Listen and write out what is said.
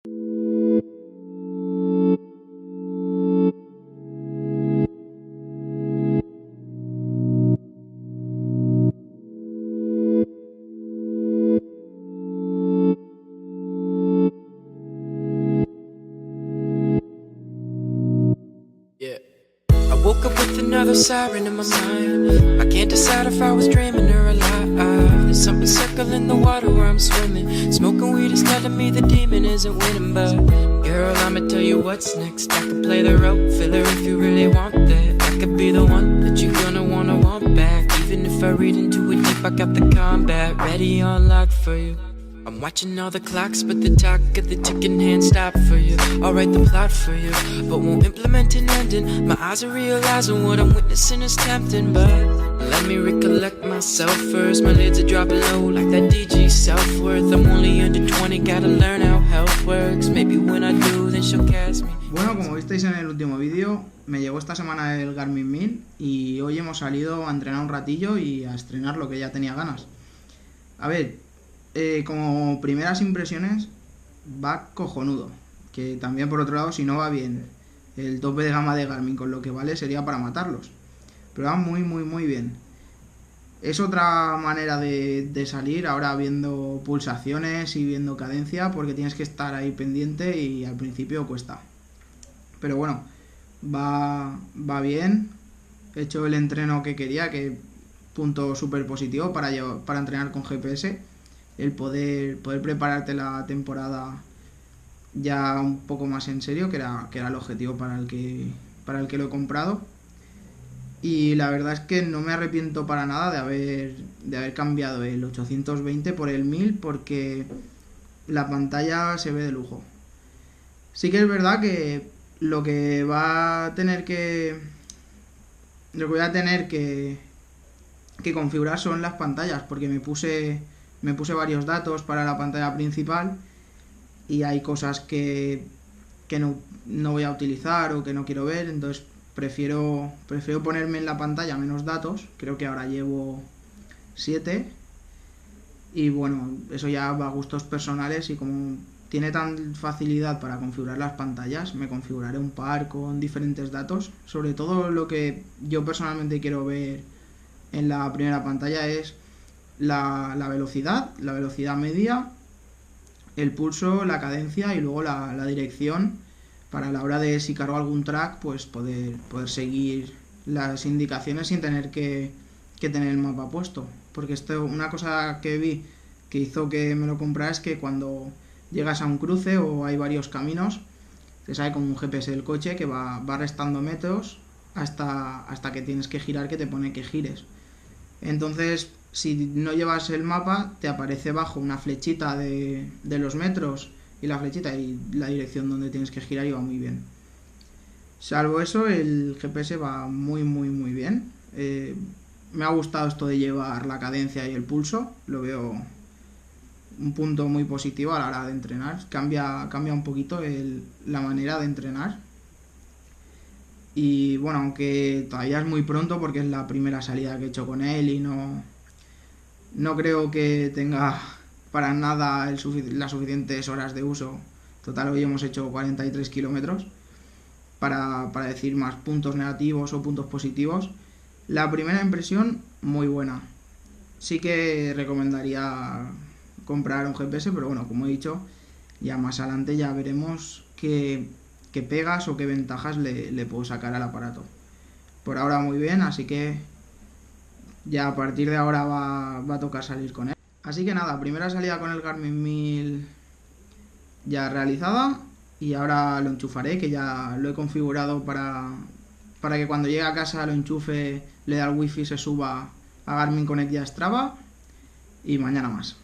Woke up with another siren in my mind. I can't decide if I was dreaming or alive. There's something circling the water where I'm swimming. Smoking weed is telling me the demon isn't winning. But girl, I'ma tell you what's next. I could play the role, filler if you really want that. I could be the one that you're gonna wanna want back. Even if I read into it deep, I got the combat ready on lock for you. I'm watching all the clocks, but the talk of the ticking hand stop for you. I'll write the plot for you, but won't implement an ending. My eyes are realizing what I'm witnessing is tempting, but let me recollect myself first. My lids are dropping low like that DG self-worth. I'm only under 20, gotta learn how health works. Maybe when I do, then she'll cast me. Bueno, como visteis en el último vídeo, me llegó esta semana el Garmin 1000 y hoy hemos salido a entrenar un ratillo y a estrenar lo que ya tenía ganas. A ver, como primeras impresiones va cojonudo, que también por otro lado, si no va bien el tope de gama de Garmin con lo que vale, sería para matarlos, pero va muy bien. Es otra manera de salir ahora viendo pulsaciones y viendo cadencia, porque tienes que estar ahí pendiente y al principio cuesta, pero bueno, va bien. He hecho el entreno que quería, que punto súper positivo para entrenar con GPS. El poder prepararte la temporada ya un poco más en serio, que era el objetivo para el que lo he comprado. Y la verdad es que no me arrepiento para nada de haber cambiado el 820 por el 1000, porque la pantalla se ve de lujo. Sí que es verdad que lo que voy a tener que configurar son las pantallas, porque me puse varios datos para la pantalla principal y hay cosas que no voy a utilizar o que no quiero ver, entonces prefiero ponerme en la pantalla menos datos. Creo que ahora llevo 7 y bueno, eso ya va a gustos personales, y como tiene tan facilidad para configurar las pantallas, me configuraré un par con diferentes datos. Sobre todo lo que yo personalmente quiero ver en la primera pantalla es la velocidad media, el pulso, la cadencia y luego la dirección, para la hora de, si cargo algún track, pues poder seguir las indicaciones sin tener que tener el mapa puesto. Porque una cosa que vi que hizo que me lo comprara es que cuando llegas a un cruce o hay varios caminos, te sale como un GPS del coche que va restando metros hasta que tienes que girar, que te pone que gires. Entonces, si no llevas el mapa, te aparece bajo una flechita de los metros y la flechita y la dirección donde tienes que girar, y va muy bien. Salvo eso, el GPS va muy bien. Me ha gustado esto de llevar la cadencia y el pulso, lo veo un punto muy positivo a la hora de entrenar. Cambia un poquito la manera de entrenar. Y bueno, aunque todavía es muy pronto porque es la primera salida que he hecho con él y no creo que tenga para nada las suficientes horas de uso. Total, hoy hemos hecho 43 kilómetros para decir más puntos negativos o puntos positivos. La primera impresión, muy buena. Sí que recomendaría comprar un GPS, pero bueno, como he dicho, ya más adelante ya veremos qué pegas o qué ventajas le puedo sacar al aparato. Por ahora muy bien, así que ya a partir de ahora va a tocar salir con él. Así que nada, primera salida con el Garmin 1000 ya realizada, y ahora lo enchufaré, que ya lo he configurado para que cuando llegue a casa lo enchufe, le dé al wifi, se suba a Garmin Connect y a Strava, y mañana más.